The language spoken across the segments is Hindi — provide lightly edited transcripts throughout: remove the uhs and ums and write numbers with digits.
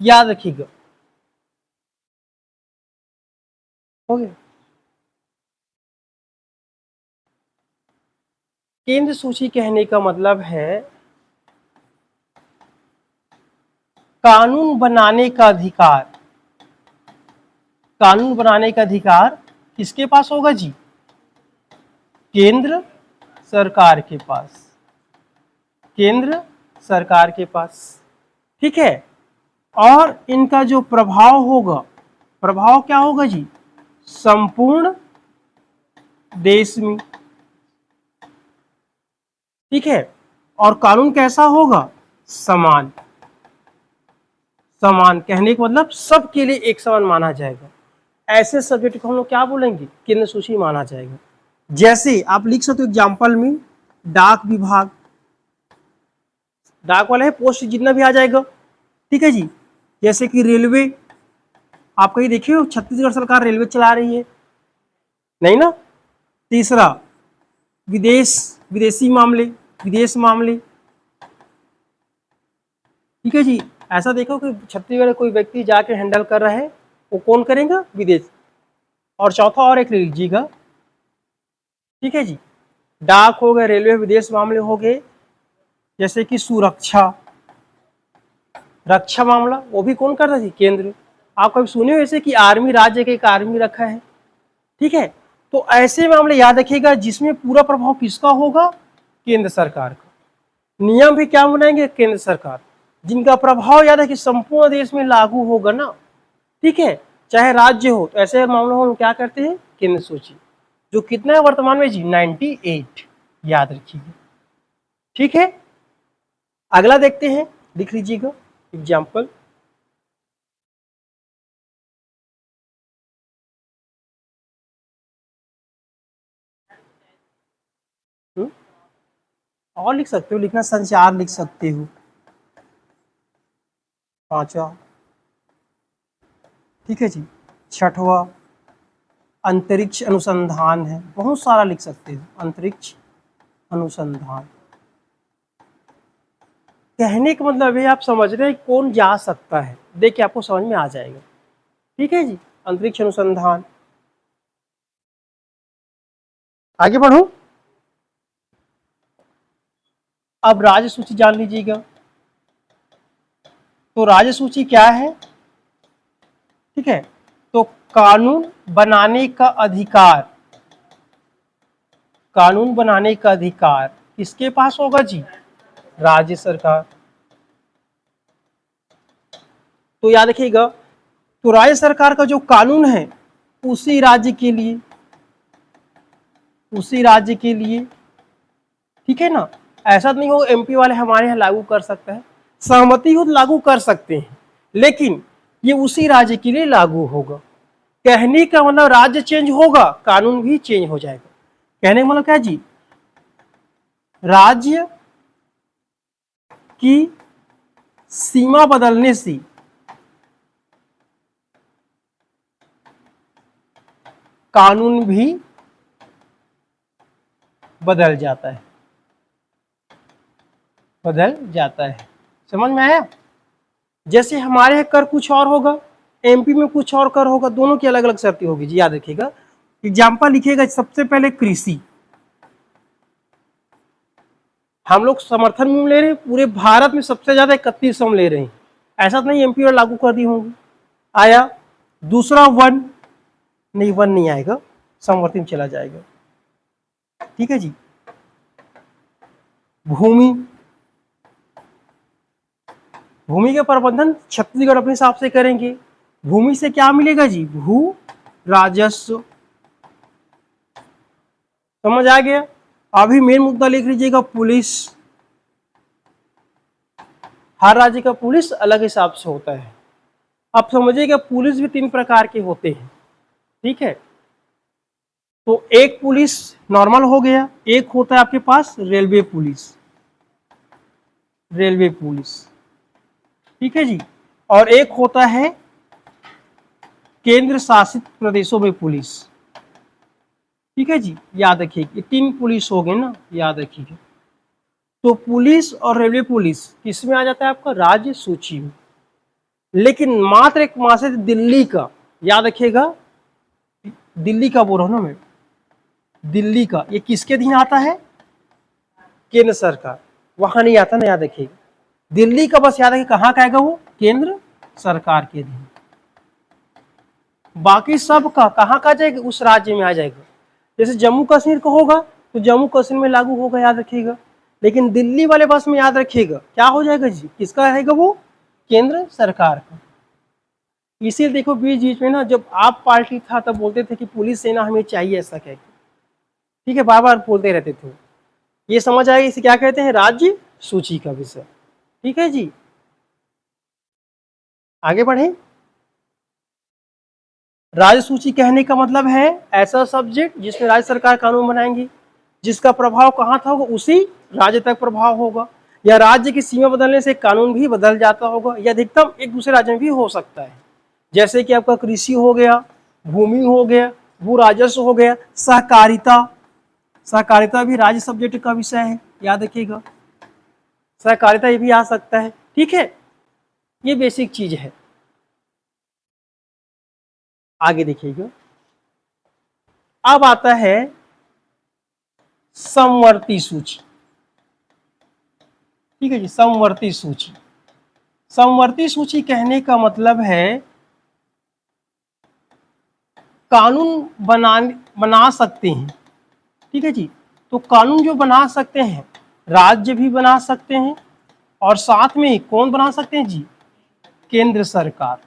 याद रखिएगा। हो गया। केंद्र सूची कहने का मतलब है कानून बनाने का अधिकार। कानून बनाने का अधिकार किसके पास होगा जी? केंद्र सरकार के पास। केंद्र सरकार के पास, ठीक है। और इनका जो प्रभाव होगा, प्रभाव क्या होगा जी? संपूर्ण देश में, ठीक है। और कानून कैसा होगा? समान। समान कहने का मतलब सबके लिए एक समान माना जाएगा। ऐसे सब्जेक्ट को हम लोग क्या बोलेंगे? केंद्र सूची माना जाएगा। जैसे आप लिख सकते हो एग्जाम्पल में, डाक विभाग, डाक वाला है पोस्ट जितना भी आ जाएगा, ठीक है जी। जैसे कि रेलवे, आप कहीं देखिए हो छत्तीसगढ़ सरकार रेलवे चला रही है? नहीं ना। तीसरा विदेश, विदेशी मामले, विदेश मामले, ठीक है जी। ऐसा देखो कि छत्तीसगढ़ कोई व्यक्ति जाके हैंडल कर रहा है, वो कौन करेगा? विदेश। और चौथा और एक लीजिएगा, ठीक है जी। डाक हो गए, रेलवे, विदेश मामले हो गए। जैसे कि सुरक्षा, रक्षा मामला, वो भी कौन कर रहा है? केंद्र। आप कभी सुने हो ऐसे कि आर्मी, राज्य के एक आर्मी रखा है, ठीक है। तो ऐसे मामले याद रखिएगा जिसमें पूरा प्रभाव किसका होगा? केंद्र सरकार का। नियम भी क्या बनाएंगे? केंद्र सरकार। जिनका प्रभाव याद है कि संपूर्ण देश में लागू होगा ना, ठीक है, चाहे राज्य हो। तो ऐसे मामलों में हम क्या करते हैं? केंद्र सूची। जो कितना है वर्तमान में जी? 98, याद रखिएगा, ठीक है। अगला देखते हैं, लिख लीजिएगा एग्जाम्पल। और लिख सकते हो, लिखना संचार लिख सकते हो, पांचवा, ठीक है जी। छठवा अंतरिक्ष अनुसंधान है, बहुत सारा लिख सकते हो, अंतरिक्ष अनुसंधान। कहने का मतलब है आप समझ रहे हैं कौन जा सकता है, देखिए आपको समझ में आ जाएगा, ठीक है जी। अंतरिक्ष अनुसंधान। आगे बढ़ो। अब राज्य सूची जान लीजिएगा। तो राज्य सूची क्या है? ठीक है, तो कानून बनाने का अधिकार, कानून बनाने का अधिकार किसके पास होगा जी? राज्य सरकार। तो याद रखिएगा, तो राज्य सरकार का जो कानून है उसी राज्य के लिए, उसी राज्य के लिए, ठीक है ना। ऐसा नहीं हो एमपी वाले हमारे यहाँ लागू कर सकते हैं, सहमति हो तो लागू कर सकते हैं, लेकिन ये उसी राज्य के लिए लागू होगा। कहने का मतलब राज्य चेंज होगा, कानून भी चेंज हो जाएगा। कहने का मतलब क्या जी? राज्य की सीमा बदलने से कानून भी बदल जाता है, बदल जाता है। समझ में आया? जैसे हमारे यहाँ कर कुछ और होगा, एमपी में कुछ और कर होगा, दोनों की अलग अलग शर्तें होगी जी, याद रखिएगा। एग्जाम्पल लिखिएगा, सबसे पहले कृषि। हम लोग समर्थन मूल्य ले रहे हैं, पूरे भारत में सबसे ज्यादा 31 ले रहे हैं। ऐसा तो नहीं एमपी और लागू कर दिए होंगे, आया। दूसरा वन, नहीं वन नहीं आएगा, समवर्ती में चला जाएगा, ठीक है जी। भूमि, भूमि के प्रबंधन छत्तीसगढ़ अपने हिसाब से करेंगे। भूमि से क्या मिलेगा जी? भू राजस्व। समझ आ गया? अभी मेन मुद्दा लिख लीजिएगा, पुलिस। हर राज्य का पुलिस अलग हिसाब से होता है। अब समझिएगा पुलिस भी 3 प्रकार के होते हैं, ठीक है। तो एक पुलिस नॉर्मल हो गया, एक होता है आपके पास रेलवे पुलिस, रेलवे पुलिस, ठीक है जी। और एक होता है केंद्र शासित प्रदेशों में पुलिस, ठीक है जी। याद रखिए, ये 3 पुलिस हो गए ना, याद रखिए। तो पुलिस और रेलवे पुलिस किस में आ जाता है? आपका राज्य सूची में। लेकिन मात्र एक मास है दिल्ली का, याद रखिएगा, दिल्ली का बोल रहा हूं ना मैं, दिल्ली का, ये किसके अधीन आता है? केंद्र सरकार, वहां नहीं आता ना, याद रखिएगा। दिल्ली का बस याद रखिए कहां का आएगा वो? केंद्र सरकार के अधीन। बाकी सब का कहां का जाएगा? उस राज्य में आ जाएगा। जैसे जम्मू कश्मीर का होगा तो जम्मू कश्मीर में लागू होगा, याद रखिएगा। लेकिन दिल्ली वाले बस में याद रखिएगा क्या हो जाएगा जी? किसका रहेगा वो? केंद्र सरकार का। इसीलिए देखो बीच बीच में ना, जब आप पार्टी था तब बोलते थे कि पुलिस सेना हमें चाहिए, ऐसा कह के, ठीक है, बार बार बोलते रहते थे। ये समझ आएगा इसे क्या कहते हैं? राज्य सूची का विषय। ठीक है जी, आगे बढ़े। राज्य सूची कहने का मतलब है ऐसा सब्जेक्ट जिसमें राज्य सरकार कानून बनाएंगी, जिसका प्रभाव कहाँ था होगा? उसी राज्य तक प्रभाव होगा, या राज्य की सीमा बदलने से कानून भी बदल जाता होगा, या अधिकतम एक दूसरे राज्य में भी हो सकता है। जैसे कि आपका कृषि हो गया, भूमि हो गया, भू राजस्व हो गया, सहकारिता, सहकारिता भी राज्य सब्जेक्ट का विषय है, याद रखिएगा। सहकारिता ये भी आ सकता है, ठीक है। ये बेसिक चीज है। आगे देखिएगा, अब आता है समवर्ती सूची। ठीक है जी, समवर्ती सूची। समवर्ती सूची कहने का मतलब है कानून बना सकते हैं। ठीक है जी, तो कानून जो बना सकते हैं, राज्य भी बना सकते हैं, और साथ में कौन बना सकते हैं जी? केंद्र सरकार।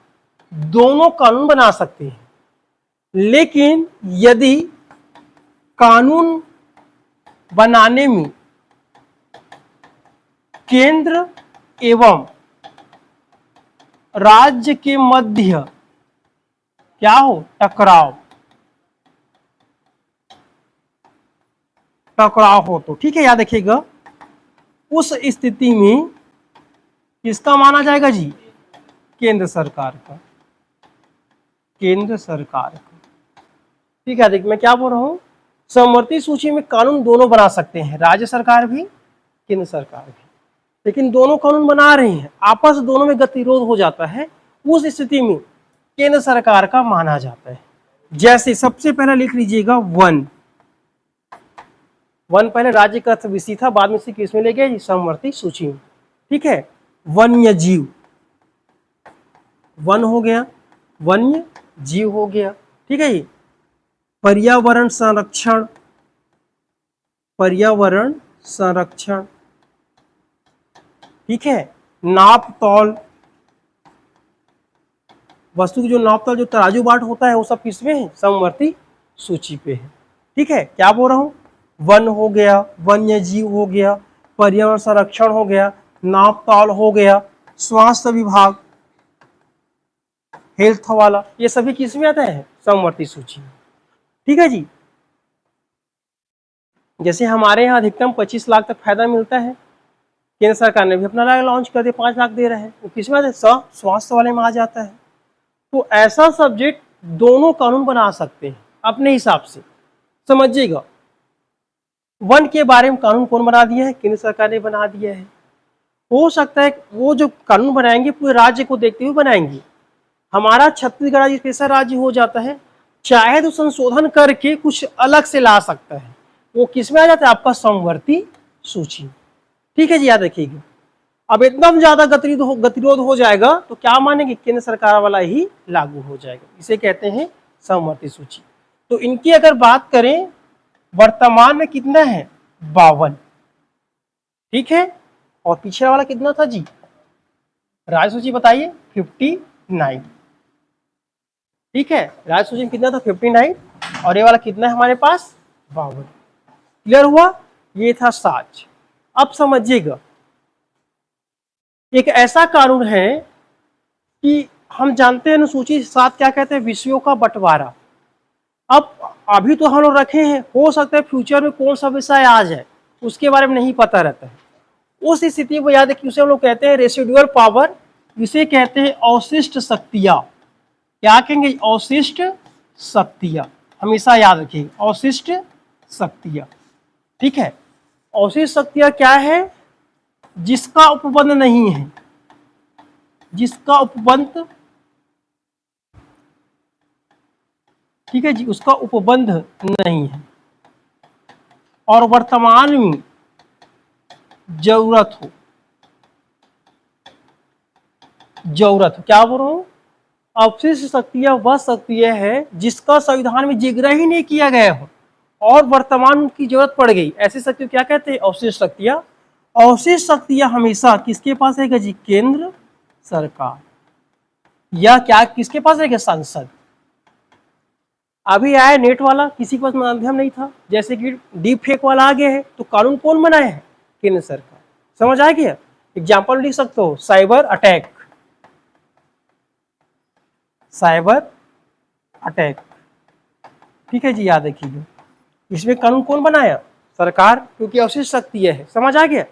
दोनों कानून बना सकते हैं। लेकिन यदि कानून बनाने में केंद्र एवं राज्य के मध्य क्या हो? टकराव हो तो, ठीक है, याद रखिएगा, उस स्थिति में किसका माना जाएगा जी? केंद्र सरकार का, केंद्र सरकार का। ठीक है, देखिए मैं क्या बोल रहा हूं, समवर्ती सूची में कानून दोनों बना सकते हैं, राज्य सरकार भी, केंद्र सरकार भी। लेकिन दोनों कानून बना रहे हैं, आपस दोनों में गतिरोध हो जाता है, उस स्थिति में केंद्र सरकार का माना जाता है। जैसे सबसे पहले लिख लीजिएगा वन। वन पहले राज्य का विषय था, बाद में से किस में ले गए? समवर्ती सूची में। ठीक है, वन्य जीव, वन हो गया, वन्य जीव हो गया। ठीक है, पर्यावरण संरक्षण, पर्यावरण संरक्षण। ठीक है, नाप तौल, वस्तु की जो नाप तौल, जो तराजू बाट होता है, वो सब किसमें है? समवर्ती सूची पे है। ठीक है, क्या बोल रहा हूं, वन हो गया, वन्य जीव हो गया, पर्यावरण संरक्षण हो गया, नाप तौल हो गया, स्वास्थ्य विभाग, हेल्थ वाला, ये सभी किसमें आता है? समवर्ती सूची। ठीक है जी, जैसे हमारे यहाँ अधिकतम 25 लाख तक फायदा मिलता है, केंद्र सरकार ने भी अपना लॉन्च कर दिया, 5 लाख दे रहे हैं, वो किसमें आता है? स्वास्थ्य वाले में आ जाता है। तो ऐसा सब्जेक्ट दोनों कानून बना सकते हैं अपने हिसाब से। समझिएगा, वन के बारे में कानून कौन बना दिया है? केंद्र सरकार ने बना दिया है। हो सकता है वो जो कानून बनाएंगे पूरे राज्य को देखते हुए बनाएंगे। हमारा छत्तीसगढ़ राज्य स्पेशल राज्य हो जाता है, चाहे तो संशोधन करके कुछ अलग से ला सकता है, वो किसमें आ जाता है? आपका समवर्ती सूची। ठीक है जी, याद रखिएगा। अब एकदम ज्यादा गतिरोध हो जाएगा तो क्या मानेंगे? केंद्र सरकार वाला ही लागू हो जाएगा, इसे कहते हैं समवर्ती सूची। तो इनकी अगर बात करें, वर्तमान में कितना है? 52। ठीक है, और पिछला वाला कितना था जी? राज्य सूची बताइए, 59। ठीक है, राज्य सूची में कितना था? 59, और ये वाला कितना है हमारे पास? 52। क्लियर हुआ? ये था साच। अब समझिएगा, एक ऐसा कानून है कि हम जानते हैं अनुसूची 7 क्या कहते हैं? विषयों का बंटवारा। अब अभी तो हम लोग रखे हैं, हो सकता है फ्यूचर में कौन सा विषय आ जाए उसके बारे में नहीं पता रहता है। उस स्थिति को याद है कि उसे हम लोग कहते हैं रेसिडुअल पावर, इसे कहते हैं अवशिष्ट शक्तियां। क्या कहेंगे? अवशिष्ट शक्तियां, हमेशा याद रखिएगा, अवशिष्ट शक्तियां। ठीक है, अवशिष्ट शक्तियां क्या है? जिसका उपबंध नहीं है, जिसका उपबंध, ठीक है जी, उसका उपबंध नहीं है और वर्तमान में जरूरत हो, क्या बोल रहा हूं, अवशिष्ट शक्तियां वह शक्तियां हैं जिसका संविधान में जिक्र ही नहीं किया गया हो और वर्तमान में उनकी जरूरत पड़ गई, ऐसी शक्ति क्या कहते हैं, अवशिष्ट शक्तियां। अवशिष्ट शक्तियां हमेशा किसके पास रहेगा जी, केंद्र सरकार, या क्या किसके पास रहेगा, संसद। अभी आया नेट वाला, किसी के पास माध्यम नहीं था, जैसे कि डीप फेक वाला आ गया है, तो कानून कौन बनाया है, केंद्र सरकार। समझ आ गया, एग्जाम्पल लिख सकते हो, साइबर अटैक, साइबर अटैक, ठीक है जी, याद रखिएगा। इसमें कानून कौन बनाया, सरकार, क्योंकि अवशिष्ट शक्तियां है। समझ आ गया,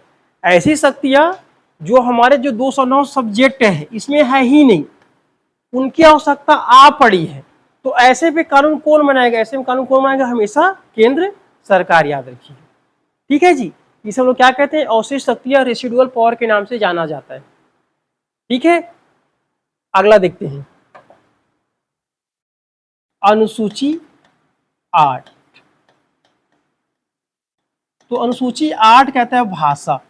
ऐसी शक्तियां जो हमारे जो 209 सब्जेक्ट है इसमें है ही नहीं, उनकी आवश्यकता आ पड़ी है, तो ऐसे पे कानून कौन बनाएगा, ऐसे में कानून कौन बनाएगा, हमेशा केंद्र सरकार, याद रखिए, ठीक है जी। इसे हम लोग क्या कहते हैं, अवशिष्ट शक्तियां, रेसिडुअल पावर के नाम से जाना जाता है, ठीक है। अगला देखते हैं, अनुसूची 8। तो अनुसूची 8 कहता है भाषा,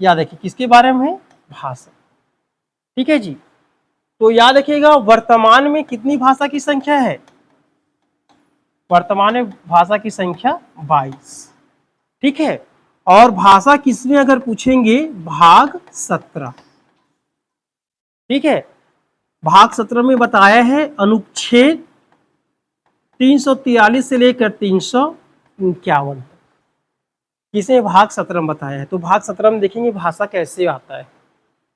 याद रखिए, किसके बारे में है, भाषा, ठीक है जी। तो याद रखिएगा, वर्तमान में कितनी भाषा की संख्या है, वर्तमान में भाषा की संख्या 22, ठीक है। और भाषा किसमें अगर पूछेंगे, भाग 17, ठीक है। भाग 17 में बताया है अनुच्छेद 343 से लेकर 351, किसे भाग 17 में बताया है। तो भाग 17 में देखेंगे भाषा कैसे आता है,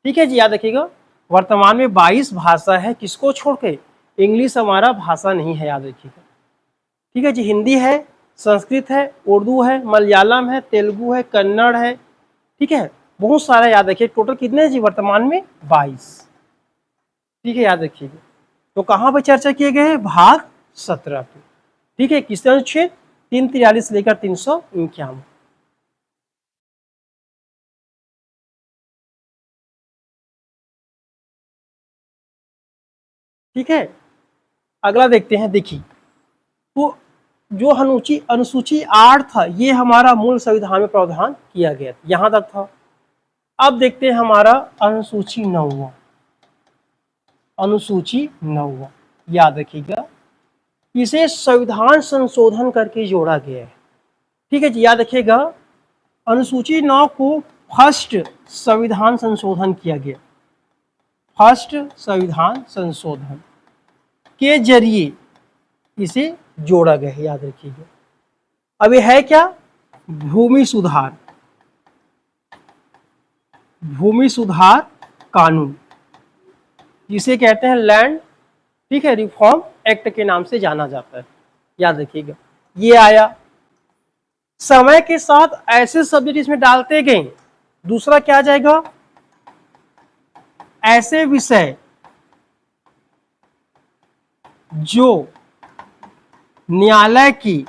ठीक है जी, याद रखिएगा। वर्तमान में 22 भाषा है, किसको छोड़ के, इंग्लिश हमारा भाषा नहीं है, याद रखिएगा, ठीक है जी। हिंदी है, संस्कृत है, उर्दू है, मलयालम है, तेलुगु है, कन्नड़ है, ठीक है, बहुत सारा, याद रखिए। टोटल कितने जी, वर्तमान में 22, ठीक है, याद रखिएगा। तो कहाँ पर चर्चा किए गए हैं, भाग 17 पे, ठीक है। किसके अनुच्छेद 343 से लेकर 351, ठीक है। अगला देखते हैं, देखिए, तो जो अनुसूची 8 था, ये हमारा मूल संविधान में प्रावधान किया गया, यहां तक था। अब देखते हैं हमारा अनुसूची 9, अनुसूची 9, याद रखिएगा, इसे संविधान संशोधन करके जोड़ा गया है, ठीक है जी, याद रखिएगा। अनुसूची 9 को फर्स्ट संविधान संशोधन किया गया, फर्स्ट संविधान संशोधन के जरिए इसे जोड़ा गया है, याद रखिएगा। अब ये है क्या, भूमि सुधार, भूमि सुधार कानून, जिसे कहते हैं लैंड, ठीक है, रिफॉर्म एक्ट के नाम से जाना जाता है, याद रखिएगा। ये आया, समय के साथ ऐसे सब्जेक्ट इसमें डालते गए। दूसरा क्या आ जाएगा, ऐसे विषय जो न्यायालय की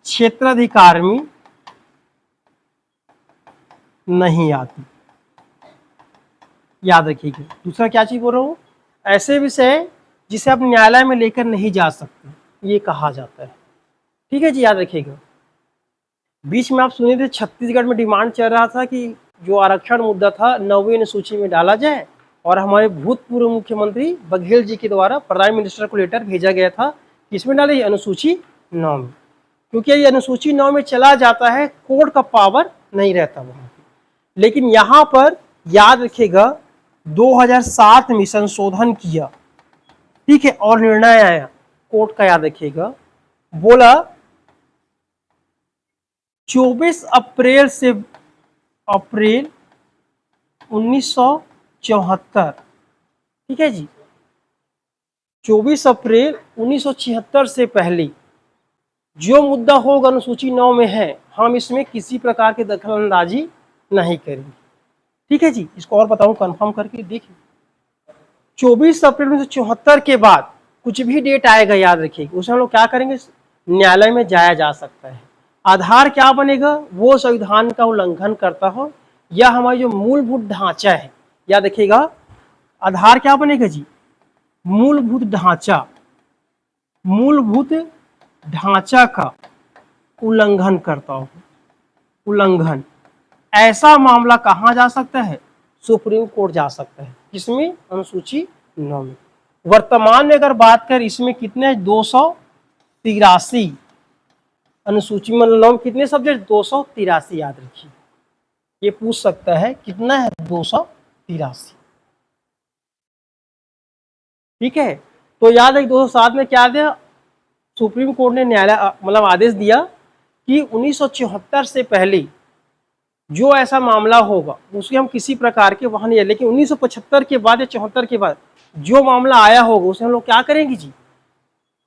क्षेत्राधिकार में नहीं आती, याद रखिएगा। दूसरा क्या चीज बोल रहा हूं, ऐसे विषय जिसे आप न्यायालय में लेकर नहीं जा सकते, ये कहा जाता है, ठीक है जी, याद रखिएगा। बीच में आप सुने थे छत्तीसगढ़ में डिमांड चल रहा था कि जो आरक्षण मुद्दा था 9वीं अनुसूची में डाला जाए, और हमारे भूतपूर्व मुख्यमंत्री बघेल जी के द्वारा प्राइम मिनिस्टर को लेटर भेजा गया था, किसमें डाले, अनुसूची 9 में, क्योंकि ये अनुसूची 9 में चला जाता है, कोर्ट का पावर नहीं रहता वहां, लेकिन यहां पर याद रखिएगा 2007 में संशोधन किया, ठीक है, और निर्णय आया कोर्ट का, याद रखिएगा, बोला 24 अप्रैल से अप्रैल 1974, ठीक है जी, 24 अप्रैल 1976 से पहले जो मुद्दा होगा अनुसूची 9 में है, हम इसमें किसी प्रकार की दखलंदाजी नहीं करेंगे, ठीक है जी। इसको और बताऊं कंफर्म करके देखिए, 24 अप्रैल 1974 के बाद कुछ भी डेट आएगा, याद रखिएगा, उसे हम लोग क्या करेंगे, न्यायालय में जाया जा सकता है। आधार क्या बनेगा? वो संविधान का उल्लंघन करता हो या हमारी जो मूलभूत ढांचा है, याद रखिएगा, आधार क्या बनेगा जी? मूलभूत ढांचा, मूलभूत ढांचा का उल्लंघन करता हो, उल्लंघन। ऐसा मामला कहां जा सकता है? सुप्रीम कोर्ट जा सकता है। किसमें? अनुसूची 9 में। वर्तमान में अगर बात करें इसमें कितने? 283 अनुसूची में 9 में कितने सब्जेक्ट? 283, याद रखिए, ये पूछ सकता है कितना है? 283। ठीक है, तो याद है 207 में क्या दिया? सुप्रीम कोर्ट ने न्यायालय मतलब आदेश दिया कि 1974 से पहले जो ऐसा मामला होगा उसके हम किसी प्रकार के वहां नहीं है, लेकिन 1975 के बाद या 74 के बाद जो मामला आया होगा उसे हम लोग क्या करेंगे जी?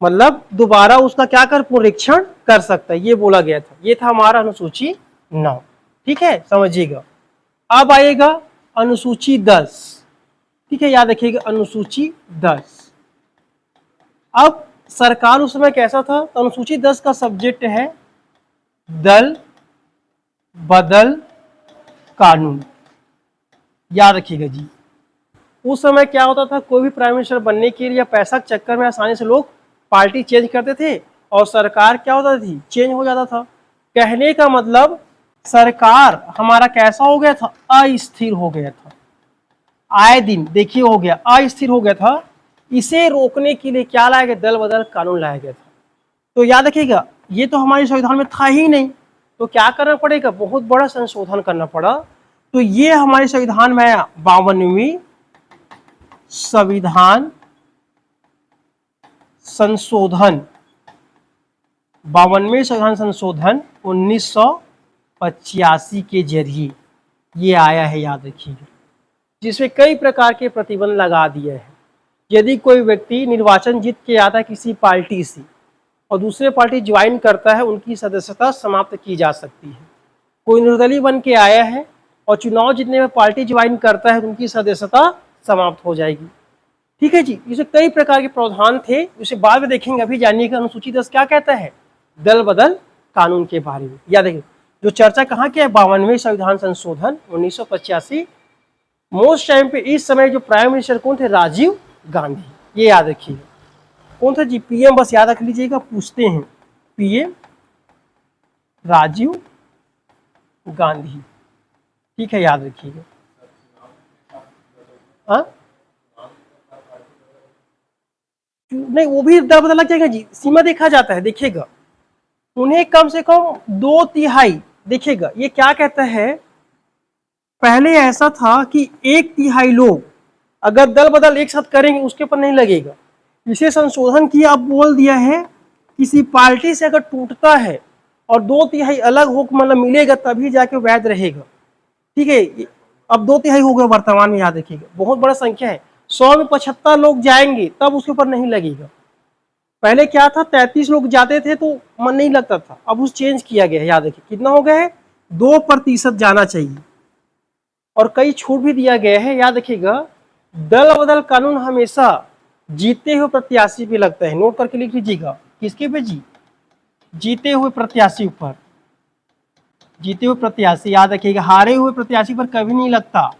मतलब दोबारा उसका क्या कर परीक्षण कर सकता है, ये बोला गया था। ये था हमारा अनुसूची 9। ठीक है, समझिएगा। अब आएगा अनुसूची 10। ठीक है, याद रखिएगा, अनुसूची 10। अब सरकार उस समय कैसा था? तो अनुसूची 10 का सब्जेक्ट है दल बदल कानून। याद रखिएगा जी, उस समय क्या होता था? कोई भी प्राइम मिनिस्टर बनने के लिए या पैसा के चक्कर में आसानी से लोग पार्टी चेंज करते थे और सरकार क्या होता थी? चेंज हो जाता था। कहने का मतलब सरकार हमारा कैसा हो गया था? अस्थिर हो गया था। आए दिन देखिए हो गया, अस्थिर हो गया था। इसे रोकने के लिए क्या लाया गया? दल बदल कानून लाया गया था। तो याद रखिएगा, ये तो हमारे संविधान में था ही नहीं, तो क्या करना पड़ेगा? बहुत बड़ा संशोधन करना पड़ा। तो ये हमारे संविधान में आया 52वीं संविधान संशोधन, 52वें संविधान संशोधन 1985 के जरिए ये आया है, याद रखिएगा, जिसमें कई प्रकार के प्रतिबंध लगा दिए हैं। यदि कोई व्यक्ति निर्वाचन जीत के आता है किसी पार्टी से और दूसरे पार्टी ज्वाइन करता है, उनकी सदस्यता समाप्त की जा सकती है। कोई निर्दलीय बन के आया है और चुनाव जीतने में पार्टी ज्वाइन करता है, उनकी सदस्यता समाप्त हो जाएगी। ठीक है जी, इसे कई प्रकार के प्रावधान थे, उसे बाद में देखेंगे। अभी जानिएगा अनुसूची 10 क्या कहता है दल बदल कानून के बारे में। याद रखिए, जो चर्चा कहाँ की है? 52वें संविधान संशोधन 1985। मोस्ट टाइम पे इस समय जो प्राइम मिनिस्टर कौन थे? राजीव गांधी। ये याद रखिए, कौन था जी? पीएम, बस याद रख लीजिएगा, पूछते हैं, पीएम राजीव गांधी। ठीक है, याद रखिएगा। हाँ, नहीं, वो भी दर बदल लग जाएगा जी, सीमा देखा जाता है। देखिएगा, उन्हें कम से कम 2/3, देखिएगा ये क्या कहता है, पहले ऐसा था कि 1/3 लोग अगर दल बदल एक साथ करेंगे उसके ऊपर नहीं लगेगा। इसे संशोधन किया, अब बोल दिया है किसी पार्टी से अगर टूटता है और 2/3 अलग हो मतलब मिलेगा तभी जाके वैध रहेगा। ठीक है, अब 2/3 हो गया वर्तमान में, याद रखिएगा, बहुत बड़ा संख्या है। 100 में 75 लोग जाएंगे तब उसके ऊपर नहीं लगेगा। पहले क्या था? 33 लोग जाते थे तो मन नहीं लगता था, अब उस चेंज किया गया है। याद रखिए कितना हो गया है? 2% जाना चाहिए। और कई छूट भी दिया गया है। याद रखिएगा, दल बदल कानून हमेशा जीते हुए प्रत्याशी पे लगता है। नोट करके लिख लीजिएगा, किसके पे जी? जीते हुए प्रत्याशी पर। जीते हुए प्रत्याशी, याद रखिएगा, हारे हुए प्रत्याशी पर कभी नहीं लगता।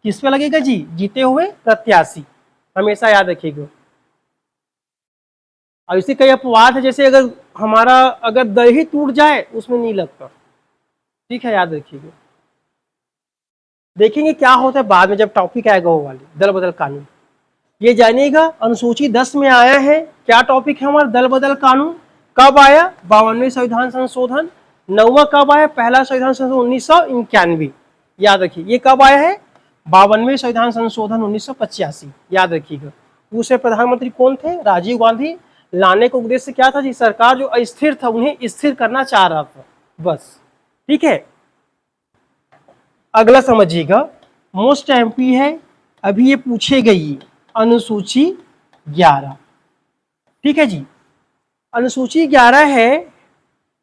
किस पे लगेगा जी? जीते हुए प्रत्याशी, हमेशा याद रखिएगा। और इसी कई अपवाद है, जैसे अगर हमारा अगर दही टूट जाए उसमें नहीं लगता। ठीक है, याद रखिएगा। देखेंगे क्या होता है बाद में जब टॉपिक आएगा वो वाली दल बदल कानून। ये जानिएगा, अनुसूची 10 में आया है क्या टॉपिक है हमारा? दल बदल कानून। कब आया? 52वें संविधान संशोधन। 9वां कब आया? पहला संविधान संशोधन 1991। याद रखिए, ये कब आया है? 52वें संविधान संशोधन 1985। याद रखिएगा, दूसरे प्रधानमंत्री कौन थे? राजीव गांधी। लाने का उद्देश्य क्या था जी? सरकार जो अस्थिर था उन्हें स्थिर करना चाह रहा था, बस। ठीक है, अगला समझिएगा, मोस्ट एमपी है, अभी ये पूछे गई अनुसूची 11। ठीक है जी, अनुसूची 11 है,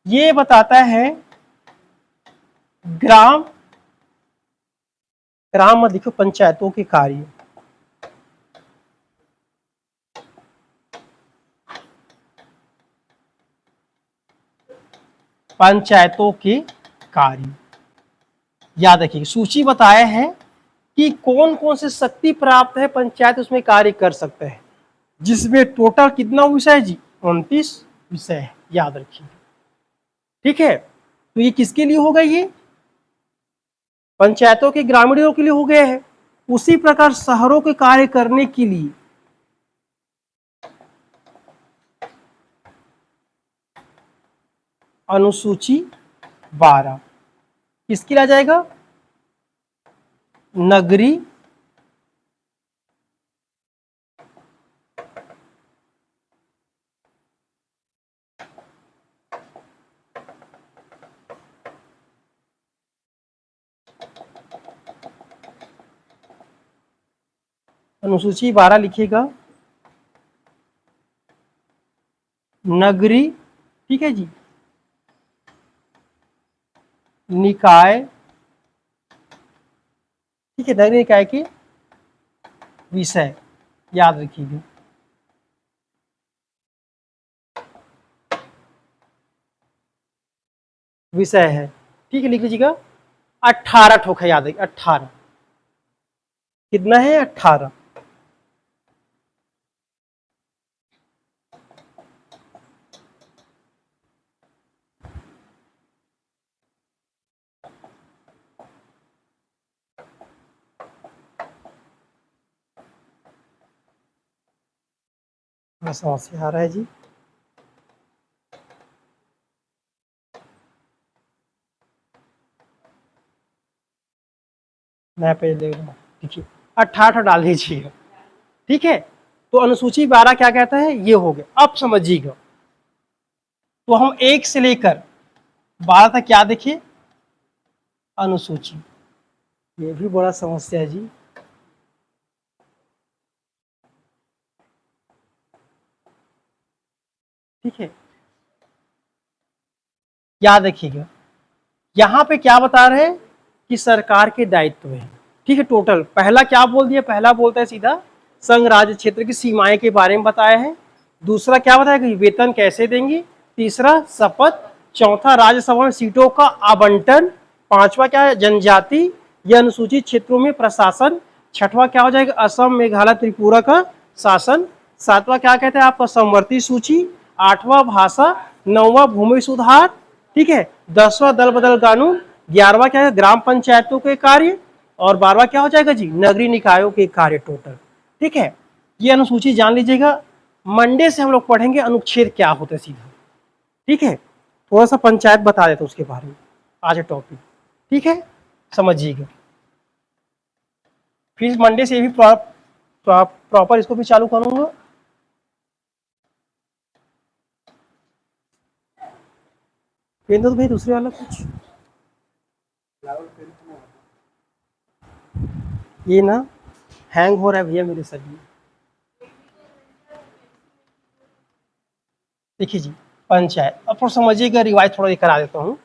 ये बताता है ग्राम, ग्राम मत लिखो, पंचायतों के कार्य। पंचायतों के कार्य। याद रखिए सूची बताया है कि कौन कौन से शक्ति प्राप्त है पंचायत उसमें कार्य कर सकते हैं, जिसमें टोटल कितना विषय है जी, 29 विषय है। याद रखिए, ठीक है। तो ये किसके लिए होगा, ये पंचायतों के ग्रामीणों के लिए हो गया है। उसी प्रकार शहरों के कार्य करने के लिए अनुसूची 12 किसके लिए आ जाएगा, नगरीय अनुसूची 12 लिखिएगा, नगरीय, ठीक है जी, निकाय, ठीक है, नगरीय निकाय के विषय। याद रखिएगा, विषय है, ठीक है, लिख लीजिएगा। 18 ठोक है, याद रखिए 18, कितना है 18। समस्या आ रहा है जी, मैं पेज देख रहा हूँ, देखिए 18 डाल दीजिएगा, ठीक है। तो अनुसूची 12 क्या कहता है, ये हो गया। अब समझिएगा, तो हम 1 से लेकर 12 तक क्या देखिए, अनुसूची, ये भी बड़ा समस्या है जी। ठीक है, याद रखिएगा, यहां पे क्या बता रहे हैं कि सरकार के दायित्व है, ठीक है। टोटल पहला क्या बोल दिया, पहला बोलता है सीधा संघ राज्य क्षेत्र की सीमाएं के बारे में बताया है। दूसरा क्या बताया कि वेतन कैसे देंगे। तीसरा शपथ। चौथा राज्यसभा में सीटों का आवंटन। पांचवा क्या है, जनजाति या अनुसूचित क्षेत्रों में प्रशासन। छठवां क्या हो जाएगा, असम मेघालय त्रिपुरा का शासन। सातवां क्या कहते हैं आपका, समवर्ती सूची। आठवां भाषा। नौवां भूमि सुधार, ठीक है। 10वां दल बदल कानून। 11वां क्या है, ग्राम पंचायतों के कार्य। और 12वां क्या हो जाएगा जी, नगरीय निकायों के कार्य टोटल, ठीक है। ये अनुसूची जान लीजिएगा। मंडे से हम लोग पढ़ेंगे अनुच्छेद क्या होते हैं सीधा, ठीक है। थोड़ा सा पंचायत बता देते उसके बारे में आज टॉपिक, ठीक है, समझिएगा। फिर मंडे से भी प्रॉपर इसको भी चालू करूंगा। पेन दो तो भाई दूसरे वाला कुछ, ये ना हैंग हो रहा है भैया मेरे सर में। देखिए जी, पंचायत अब थोड़ा समझिएगा, रिवाइज थोड़ा करा देता हूँ,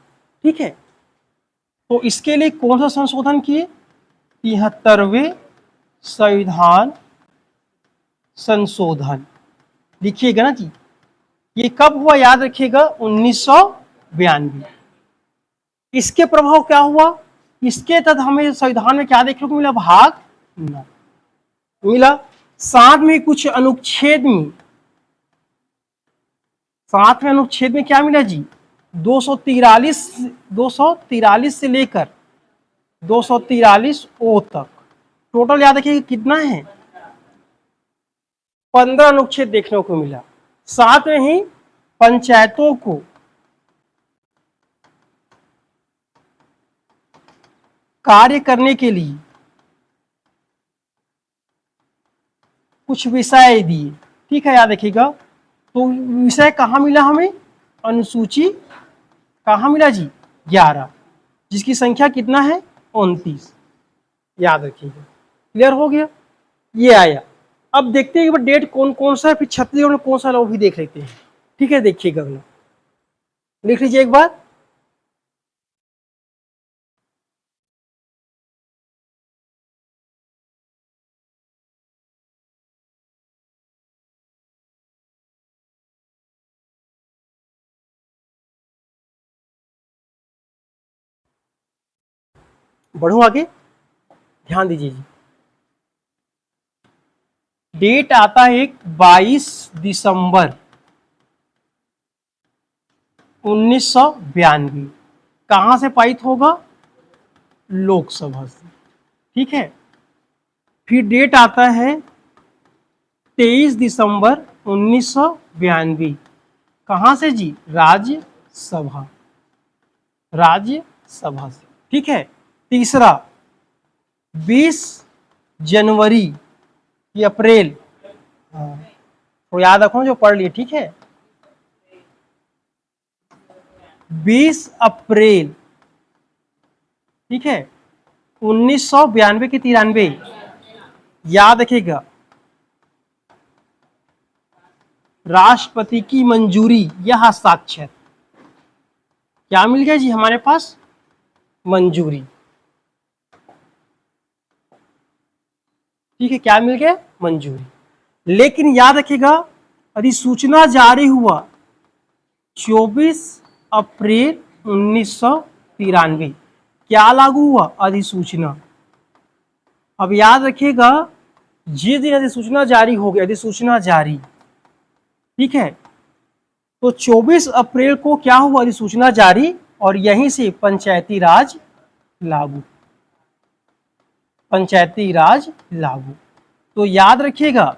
ठीक है। तो इसके लिए कौन सा संशोधन किए, 73वें संविधान संशोधन, लिखिएगा ना जी। ये कब हुआ, याद रखिएगा, 1992। इसके प्रभाव क्या हुआ, इसके तहत हमें संविधान में क्या देखने को मिला, भाग 9 मिला। साथ में कुछ अनुच्छेद में, साथ में अनुच्छेद में क्या मिला जी, 243 243 से लेकर 243 ओ तक टोटल याद रखिए कितना है, 15 अनुच्छेद देखने को मिला। साथ में ही पंचायतों को कार्य करने के लिए कुछ विषय दिए, ठीक है, याद रखिएगा। तो विषय कहाँ मिला हमें, अनुसूची कहाँ मिला जी, 11, जिसकी संख्या कितना है, 29। याद रखिएगा, क्लियर हो गया, ये आया। अब देखते हैं कि डेट कौन कौन सा है, फिर छत्तीसगढ़ में कौन सा है वो भी देख लेते हैं, ठीक है। देखिएगा, लिख लीजिए एक बार। बढ़ू आगे, ध्यान दीजिए जी। डेट आता है एक 22 दिसंबर 1992। कहां से पारित होगा? लोकसभा से। ठीक है। फिर डेट आता है 23 दिसंबर 1992। कहां से जी? राज्यसभा, राज्यसभा से। ठीक है। तीसरा 20 जनवरी ये अप्रैल, हाँ, तो याद रखो जो पढ़ लिए। ठीक है। 20 अप्रैल, ठीक है, 1992 की 93, याद रखिएगा। राष्ट्रपति की मंजूरी या हस्ताक्षर, क्या मिल गया जी हमारे पास? मंजूरी। ठीक है, क्या मिल गया? मंजूरी। लेकिन याद रखिएगा, अधिसूचना जारी हुआ 24 अप्रैल 1993। क्या लागू हुआ? अधिसूचना। अब याद रखिएगा, जिस दिन अधिसूचना जारी हो गई, अधिसूचना जारी, ठीक है, तो 24 अप्रैल को क्या हुआ? अधिसूचना जारी, और यहीं से पंचायती राज लागू, पंचायती राज लागू। तो याद रखिएगा,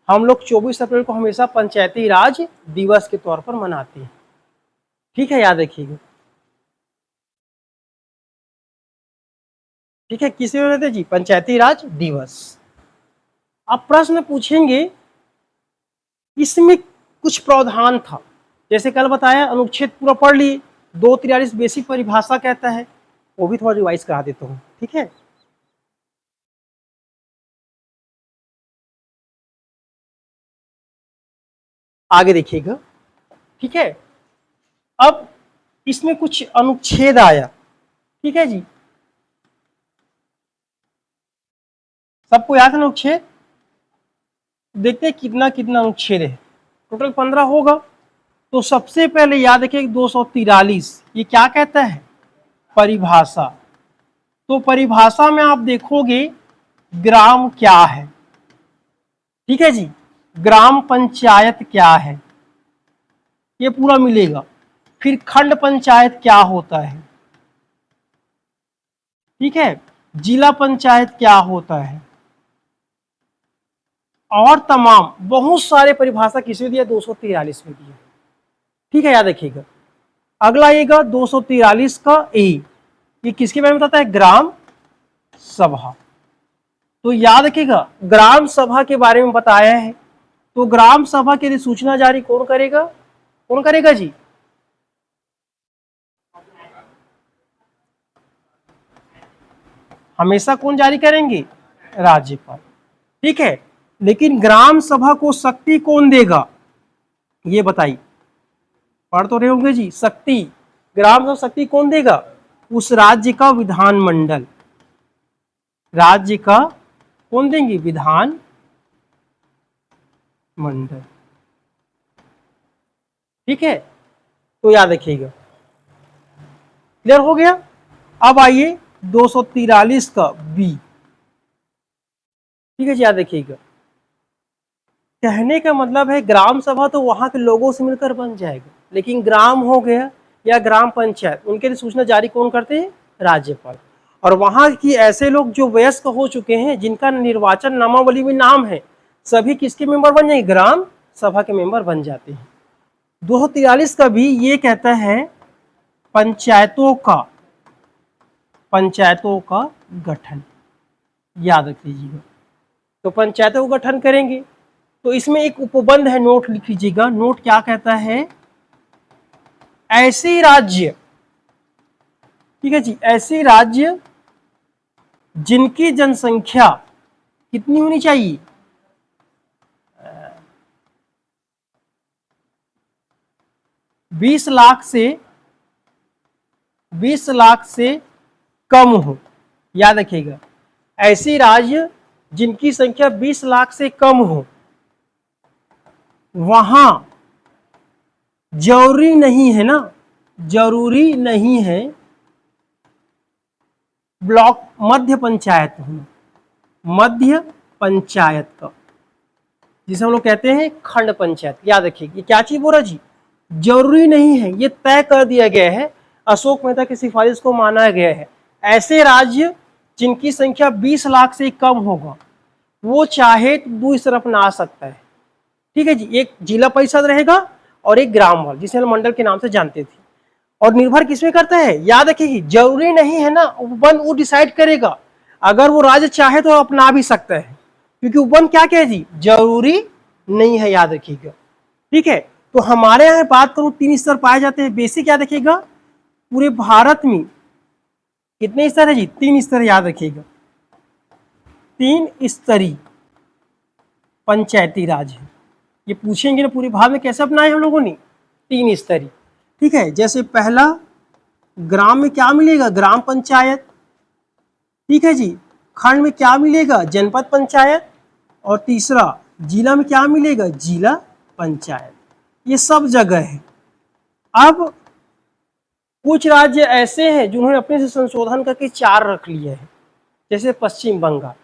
हम लोग 24 अप्रैल को हमेशा पंचायती राज दिवस के तौर पर मनाते हैं। ठीक है, याद रखिएगा। ठीक है, किसे मनाते जी? पंचायती राज दिवस। अब प्रश्न पूछेंगे, इसमें कुछ प्रावधान था, जैसे कल बताया अनुच्छेद पूरा पढ़ लिए, 243 बेसिक परिभाषा कहता है, वो भी थोड़ा रिवाइज करा देता हूँ। ठीक है। आगे देखिएगा। ठीक है। अब इसमें कुछ अनुच्छेद आया। ठीक है जी, सबको याद है अनुच्छेद? देखते हैं कितना कितना अनुच्छेद है। टोटल 15 होगा। तो सबसे पहले याद रखिए 243, ये क्या कहता है? परिभाषा। तो परिभाषा में आप देखोगे ग्राम क्या है, ठीक है जी, ग्राम पंचायत क्या है, ये पूरा मिलेगा। फिर खंड पंचायत क्या होता है, ठीक है, जिला पंचायत क्या होता है, और तमाम बहुत सारे परिभाषा किसमें दिया? 243 में दिया। ठीक है, याद रखिएगा। अगला आएगा 243 का ए, ये किसके बारे में बताता है? ग्राम सभा। तो याद रखिएगा, ग्राम सभा के बारे में बताया है। तो ग्राम सभा के लिए सूचना जारी कौन करेगा? कौन करेगा जी? हमेशा कौन जारी करेंगे? राज्यपाल। ठीक है। लेकिन ग्राम सभा को शक्ति कौन देगा, ये बताइए। पढ़ तो रहे होंगे जी, शक्ति, ग्राम सभा शक्ति कौन देगा? उस राज्य का विधानमंडल, राज्य का कौन देंगे? विधान मंडल। ठीक है, तो याद रखिएगा। क्लियर हो गया? अब आइए 243 का बी। ठीक है जी, याद रखिएगा। कहने का मतलब है ग्राम सभा तो वहां के लोगों से मिलकर बन जाएगा, लेकिन ग्राम हो गया या ग्राम पंचायत, उनके लिए सूचना जारी कौन करते हैं? राज्यपाल। और वहां की ऐसे लोग जो वयस्क हो चुके हैं, जिनका निर्वाचन नामावली में नाम है, सभी किसके मेंबर बन जाएंगे? ग्राम सभा के मेंबर बन जाते हैं। 243 का भी ये कहता है पंचायतों का, पंचायतों का गठन, याद रख लीजिएगा। तो पंचायतों का गठन करेंगे, तो इसमें एक उपबंध है, नोट लिख लीजिएगा। नोट क्या कहता है? ऐसे राज्य, ठीक है जी, ऐसे राज्य जिनकी जनसंख्या कितनी होनी चाहिए? 20 लाख से, 20 लाख से कम हो। याद रखिएगा, ऐसे राज्य जिनकी संख्या 20 लाख से कम हो, वहां जरूरी नहीं है ना, जरूरी नहीं है ब्लॉक मध्य पंचायत होना, मध्य पंचायत का, जिसे हम लोग कहते हैं खंड पंचायत। याद रखिए ये क्या चीज बोल रहा जी, जरूरी नहीं है, ये तय कर दिया गया है, अशोक मेहता की सिफारिश को माना गया है, ऐसे राज्य जिनकी संख्या 20 लाख से कम होगा वो चाहे तो 2 स्तर अपना सकता है। ठीक है जी, एक जिला परिषद रहेगा और एक ग्राम वार्ड, जिसे हम मंडल के नाम से जानते थे। और निर्भर किसमें करता है, याद रखिए जरूरी नहीं है ना, उपवन वो डिसाइड करेगा, अगर वो राज्य चाहे तो अपना भी सकता है, क्योंकि उपवन क्या है जी, जरूरी नहीं है, याद रखिएगा। ठीक है, तो हमारे यहाँ बात करूं 3 स्तर पाए जाते हैं। बेसिक याद रखिएगा, पूरे भारत में कितने स्तर है जी, 3 स्तर, याद रखिएगा 3 स्तरीय पंचायती राज है। ये पूछेंगे ना पूरे भारत में कैसे अपनाए हम लोगों ने, 3 स्तरीय। ठीक है, जैसे पहला ग्राम में क्या मिलेगा, ग्राम पंचायत। ठीक है जी, खंड में क्या मिलेगा, जनपद पंचायत। और तीसरा जिला में क्या मिलेगा, जिला पंचायत। ये सब जगह है। अब कुछ राज्य ऐसे हैं जिन्होंने अपने से संशोधन करके 4 रख लिए हैं, जैसे पश्चिम बंगाल,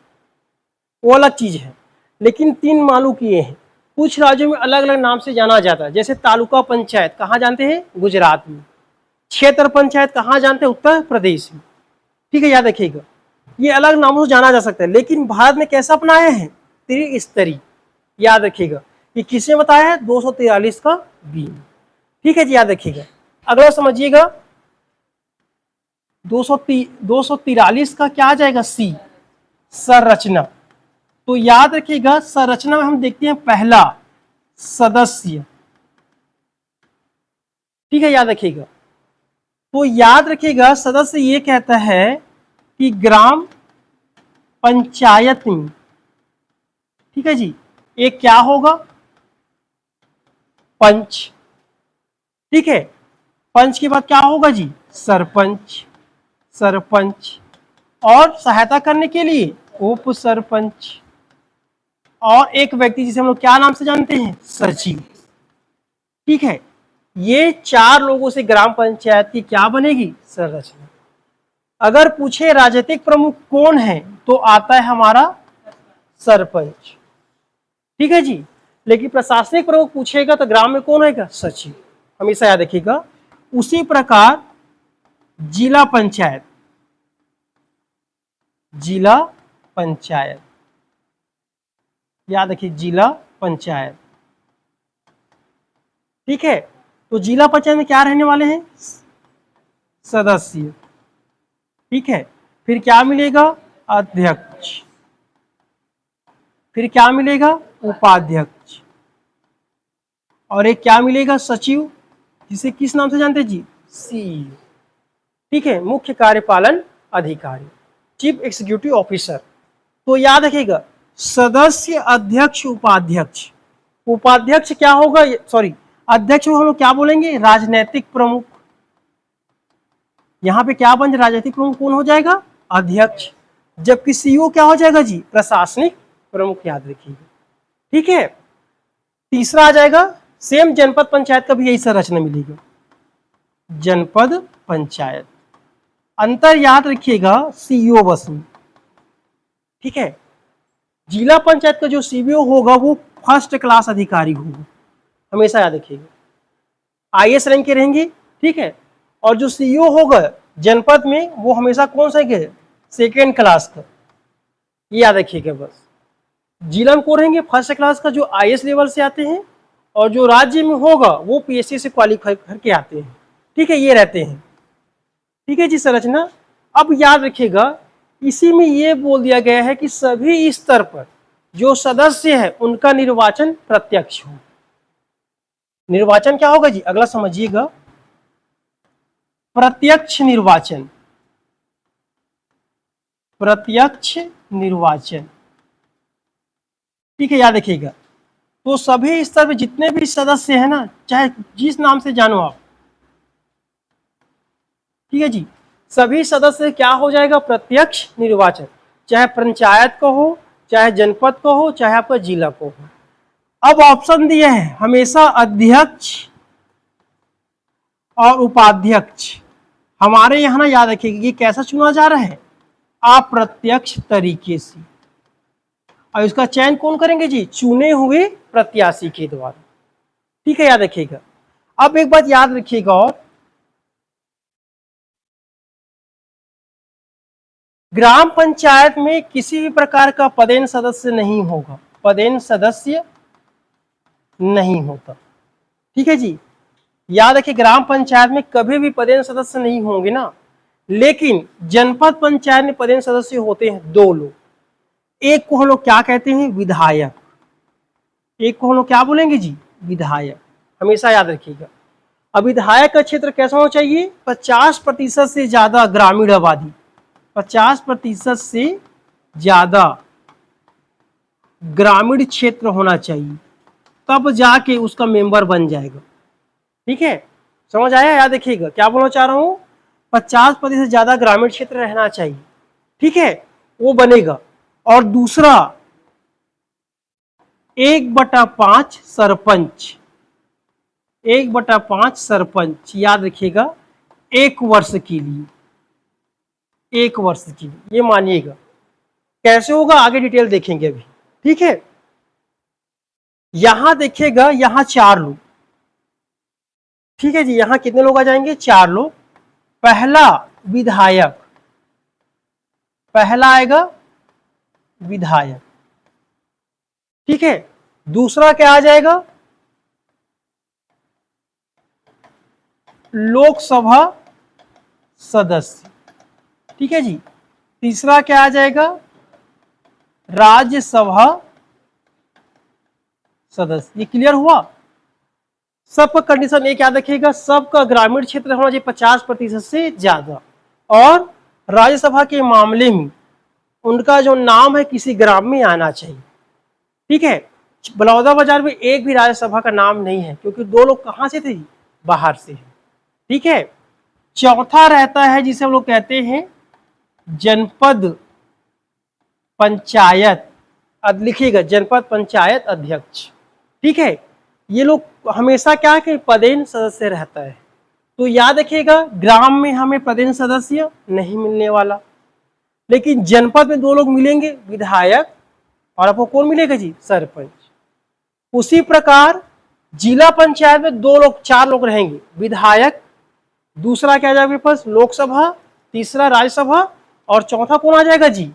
वो अलग चीज है, लेकिन 3 मालूम किए हैं। कुछ राज्यों में अलग अलग नाम से जाना जाता है, जैसे तालुका पंचायत कहाँ जानते हैं, गुजरात में। क्षेत्र पंचायत कहाँ जानते हैं, उत्तर प्रदेश में। ठीक है, याद रखिएगा ये अलग नामों से जाना जा सकता है, लेकिन भारत में कैसा अपनाया है, त्रिस्तरीय। याद रखिएगा ये किसने बताया है, 243 का बी। ठीक है जी, याद रखिएगा। अगला समझिएगा 243 का क्या आ जाएगा, सी, संरचना। तो याद रखिएगा संरचना में हम देखते हैं पहला सदस्य। ठीक है, याद रखिएगा। तो याद रखिएगा सदस्य ये कहता है कि ग्राम पंचायत में, ठीक है जी, एक क्या होगा, पंच। ठीक है, पंच के बाद क्या होगा जी, सरपंच। सरपंच और सहायता करने के लिए उप सरपंच, और एक व्यक्ति जिसे हम लोग क्या नाम से जानते हैं, सचिव। ठीक है, ये 4 लोगों से ग्राम पंचायत की क्या बनेगी, संरचना। अगर पूछे राजनीतिक प्रमुख कौन है तो आता है हमारा सरपंच। ठीक है जी, लेकिन प्रशासनिक प्रमुख पूछेगा तो ग्राम में कौन रहेगा, सचिव, हमेशा याद रखिएगा। उसी प्रकार जिला पंचायत, जिला पंचायत, याद रखिए जिला पंचायत। ठीक है, तो जिला पंचायत में क्या रहने वाले हैं, सदस्य। ठीक है, फिर क्या मिलेगा, अध्यक्ष। फिर क्या मिलेगा, उपाध्यक्ष। और एक क्या मिलेगा, सचिव, जिसे किस नाम से जानते हैं जी, सीईओ। ठीक है, मुख्य कार्यपालन अधिकारी, चीफ एग्जीक्यूटिव ऑफिसर। तो याद रखिएगा सदस्य, अध्यक्ष, उपाध्यक्ष। उपाध्यक्ष क्या होगा, सॉरी अध्यक्ष को हम लोग क्या बोलेंगे, राजनैतिक प्रमुख। यहां पे क्या बन, राजनीतिक प्रमुख कौन हो जाएगा, अध्यक्ष। जबकि सीईओ क्या हो जाएगा जी, प्रशासनिक प्रमुख, याद रखिएगा। ठीक है, तीसरा आ जाएगा सेम जनपद पंचायत का भी यही संरचना मिलेगा, जनपद पंचायत। अंतर याद रखिएगा सीईओ बस में। ठीक है, जिला पंचायत का जो सीईओ होगा वो फर्स्ट क्लास अधिकारी होगा, हमेशा याद रखिएगा, आईएएस रैंक के रहेंगे। ठीक है, और जो सीईओ होगा जनपद में वो हमेशा कौन सा है, सेकेंड क्लास का, ये याद रखिएगा बस। जिला में कौन रहेंगे, फर्स्ट क्लास का, जो आईएएस लेवल से आते हैं, और जो राज्य में होगा वो पीएससी से क्वालिफाई करके आते हैं। ठीक है, ये रहते हैं। ठीक है जी, संरचना। अब याद रखिएगा इसी में ये बोल दिया गया है कि सभी स्तर पर जो सदस्य है उनका निर्वाचन प्रत्यक्ष हो। निर्वाचन क्या होगा जी, अगला समझिएगा, प्रत्यक्ष निर्वाचन। प्रत्यक्ष निर्वाचन, ठीक है, याद रखिएगा। तो सभी स्तर पे जितने भी सदस्य हैं ना, चाहे जिस नाम से जानो आप, ठीक है जी, सभी सदस्य क्या हो जाएगा, प्रत्यक्ष निर्वाचन, चाहे पंचायत को हो, चाहे जनपद को हो, चाहे आपका जिला को हो। अब ऑप्शन दिए हैं हमेशा अध्यक्ष और उपाध्यक्ष। हमारे यहाँ ना याद रखिएगा ये कैसा चुना जा रहा है, अप्रत्यक्ष तरीके से। और इसका चयन कौन करेंगे जी? चुने हुए प्रत्याशी के द्वारा। ठीक है, याद रखिएगा। अब एक बात याद रखिएगा, और ग्राम पंचायत में किसी भी प्रकार का पदेन सदस्य नहीं होगा, पदेन सदस्य नहीं होता। ठीक है जी, याद रखिए ग्राम पंचायत में कभी भी पदेन सदस्य नहीं होंगे ना। लेकिन जनपद पंचायत में पदेन सदस्य होते हैं दो लोग। एक को हम लोग क्या कहते हैं? विधायक। एक को हम लोग क्या बोलेंगे जी? विधायक। हमेशा याद रखिएगा। अब विधायक का क्षेत्र कैसा होना चाहिए? 50% से ज्यादा ग्रामीण आबादी, 50% से ज्यादा ग्रामीण क्षेत्र होना चाहिए, तब जाके उसका मेंबर बन जाएगा। ठीक है, समझ आया? याद रखिएगा क्या बोलना चाह रहा हूं। 50% से ज्यादा ग्रामीण क्षेत्र रहना चाहिए। ठीक है, वो बनेगा। और दूसरा 1/5 सरपंच, 1/5 सरपंच, याद रखिएगा, 1 वर्ष के लिए, 1 वर्ष के लिए। ये मानिएगा। कैसे होगा आगे डिटेल देखेंगे अभी। ठीक है, यहां देखिएगा, यहां 4 लोग। ठीक है जी, यहां कितने लोग आ जाएंगे? 4 लोग। पहला विधायक, पहला आएगा विधायक। ठीक है, दूसरा क्या आ जाएगा? लोकसभा सदस्य। ठीक है जी, तीसरा क्या आ जाएगा? राज्यसभा सदस्य। ये क्लियर हुआ? सबका कंडीशन एक याद रखिएगा, सबका ग्रामीण क्षेत्र होना चाहिए 50% से ज्यादा। और राज्यसभा के मामले में उनका जो नाम है किसी ग्राम में आना चाहिए। ठीक है, बलौदाबाजार में एक भी राज्यसभा का नाम नहीं है, क्योंकि 2 लोग कहां से थे? बाहर से है। ठीक है, चौथा रहता है जिसे हम लोग कहते हैं जनपद पंचायत, लिखिएगा जनपद पंचायत अध्यक्ष। ठीक है, ये लोग हमेशा क्या है? पदेन सदस्य रहता है। तो याद रखिएगा, ग्राम में हमें पदेन सदस्य नहीं मिलने वाला, लेकिन जनपद में 2 लोग मिलेंगे, विधायक, और आपको कौन मिलेगा जी? सरपंच। उसी प्रकार जिला पंचायत में 2 लोग, 4 लोग रहेंगे, विधायक, दूसरा क्या आ जाएगा मेरे पास? लोकसभा, तीसरा राज्यसभा, और चौथा कौन आ जाएगा जी?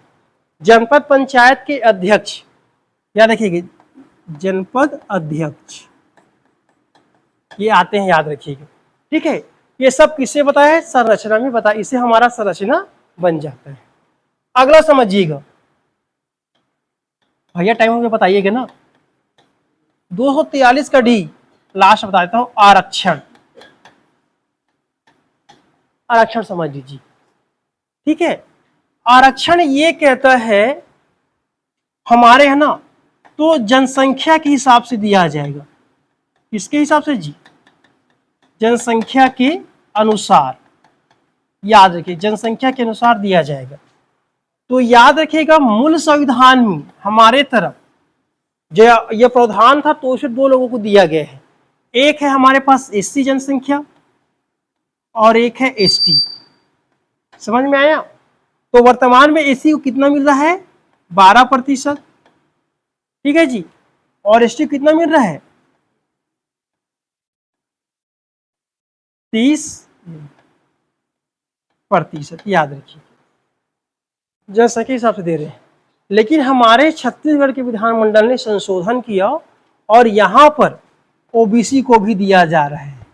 जनपद पंचायत के अध्यक्ष। याद रखिएगा, जनपद अध्यक्ष ये आते हैं, याद रखिएगा। ठीक है, ये सब किससे बताया है? संरचना में बताया, इसे हमारा संरचना बन जाता है। अगला समझिएगा भैया, टाइम हो गया बताइएगा ना। 243 का डी लास्ट बता देता हूं, आरक्षण। आरक्षण समझ लीजिए। ठीक है, आरक्षण ये कहता है हमारे है ना, तो जनसंख्या के हिसाब से दिया जाएगा। किसके हिसाब से जी? जनसंख्या के अनुसार। याद रखिए, जनसंख्या के अनुसार दिया जाएगा। तो याद रखिएगा, मूल संविधान में हमारे तरफ जो यह प्रावधान था, तो उसे 2 लोगों को दिया गया है। एक है हमारे पास एससी जनसंख्या, और एक है एसटी। समझ में आया? तो वर्तमान में एससी को कितना मिल रहा है? 12%। ठीक है जी, और एसटी कितना मिल रहा है? 30%। याद रखिए, जनसंख्या के हिसाब से दे रहे हैं। लेकिन हमारे छत्तीसगढ़ के विधानमंडल ने संशोधन किया, और यहां पर ओबीसी को भी दिया जा रहा है।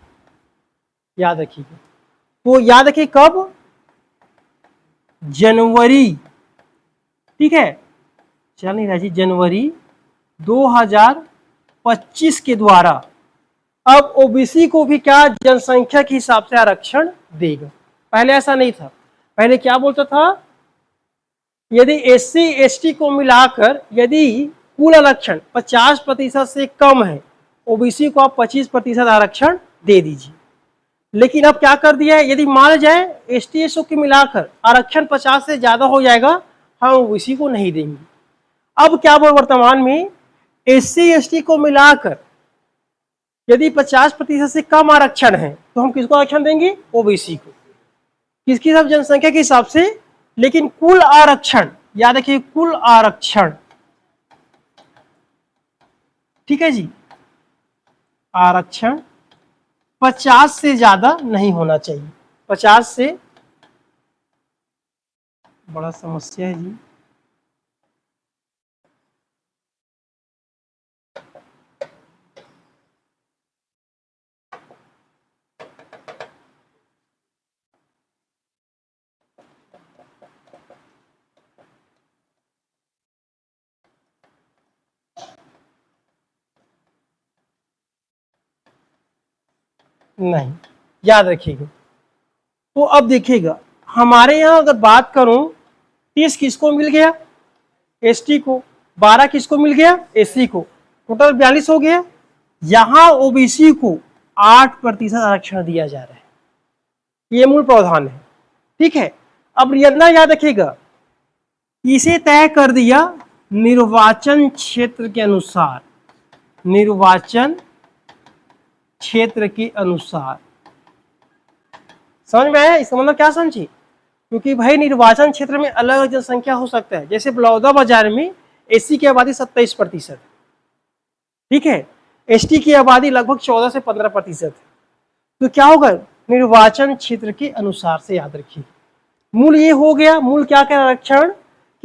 याद रखिएगा। तो याद रखिए कब? जनवरी, ठीक है, चल नहीं रहा जी, जनवरी 2025 के द्वारा अब ओबीसी को भी क्या? जनसंख्या के हिसाब से आरक्षण देगा। पहले ऐसा नहीं था। पहले क्या बोलता था? यदि एससी एसटी को मिलाकर यदि कुल आरक्षण 50% से कम है, ओबीसी को आप 25% आरक्षण दे दीजिए। लेकिन अब क्या कर दिया है? यदि मान जाए एसटी एसओ के मिलाकर आरक्षण 50 से ज्यादा हो जाएगा, हम ओबीसी को नहीं देंगे। अब क्या बोल, वर्तमान में एससी एसटी को मिलाकर यदि 50% से कम आरक्षण है, तो हम किसको आरक्षण देंगे? ओबीसी को। किसके हिसाब? जनसंख्या के हिसाब से लेकिन कुल आरक्षण, याद रखिए कुल आरक्षण, ठीक है जी, आरक्षण 50 से ज्यादा नहीं होना चाहिए। 50 से, बड़ा समस्या है जी। नहीं, याद रखिएगा। तो अब देखिएगा, हमारे यहाँ अगर बात करूं, 30 किसको मिल गया, एसटी को, 12 किसको मिल गया, एससी को, टोटल 42 हो गया। यहां ओबीसी को 8% आरक्षण दिया जा रहा है, ये मूल प्रावधान है, ठीक है। अब यदना याद रखिएगा, इसे तय कर दिया निर्वाचन क्षेत्र के अनुसार, निर्वाचन क्षेत्र के अनुसार। समझ में आया इसका मतलब क्या समझी? क्योंकि भाई निर्वाचन क्षेत्र में अलग अलग जनसंख्या हो सकता है। जैसे बलौदा बाजार में एससी की आबादी 27%, ठीक है, एसटी की आबादी लगभग 14 से 15% है। तो क्या होगा, निर्वाचन क्षेत्र के अनुसार से याद रखिए। मूल ये हो गया, मूल क्या कह आरक्षण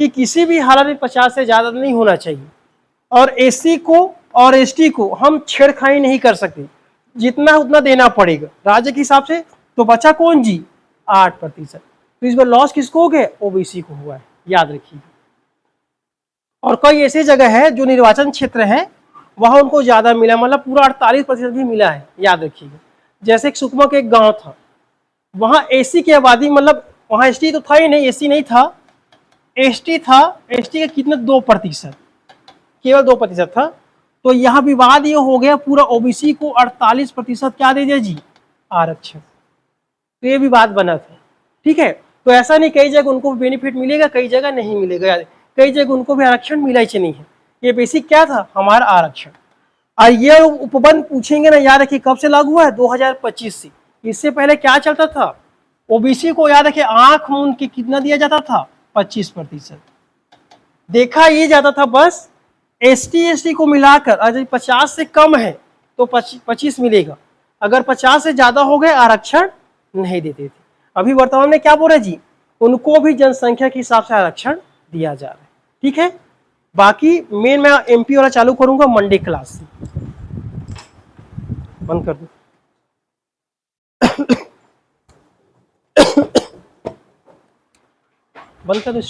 कि किसी भी हालत में 50 से ज्यादा नहीं होना चाहिए, और एससी को और एसटी को हम छेड़खानी नहीं कर सकते, जितना उतना देना पड़ेगा राज्य के हिसाब से। तो बचा कौन जी, 8%। तो इस बार लॉस किसको हो गया, ओबीसी को हुआ है, याद रखिए। और कई ऐसी जगह है जो निर्वाचन क्षेत्र है वहां उनको ज्यादा मिला, मतलब पूरा 48% भी मिला है, याद रखिएगा। जैसे सुकमा के एक गांव था, वहां एससी की आबादी, मतलब वहां एसटी तो था ही नहीं, एससी नहीं था, एसटी था। एसटी का कितना, 2%, केवल 2% था। तो यहां विवाद ये हो गया, पूरा ओबीसी को 48% क्या दे दिया जी, आरक्षण। तो ये विवाद बना था, ठीक है। तो ऐसा नहीं, कई जगह उनको बेनिफिट मिलेगा, कई जगह नहीं मिलेगा, कई जगह उनको भी आरक्षण मिला ही नहीं है। ये बेसिक क्या था, हमारा आरक्षण। और ये उपबंध पूछेंगे ना, याद रखिए कब से लागू हुआ है, 2025 से। इससे पहले क्या चलता था, ओबीसी को याद रखिए आंख मूंद के कितना दिया जाता था, 25%। देखा ये जाता था बस, एसटी एसटी को मिलाकर अगर 50 से कम है तो 25 मिलेगा, अगर 50 से ज्यादा हो गए आरक्षण नहीं देते थे। अभी वर्तमान में क्या बोल रहे जी, उनको भी जनसंख्या के हिसाब से आरक्षण दिया जा रहा है, ठीक है। बाकी मेन मैं एमपी वाला चालू करूंगा मंडे क्लास से। बंद कर दो, बंद कर दो।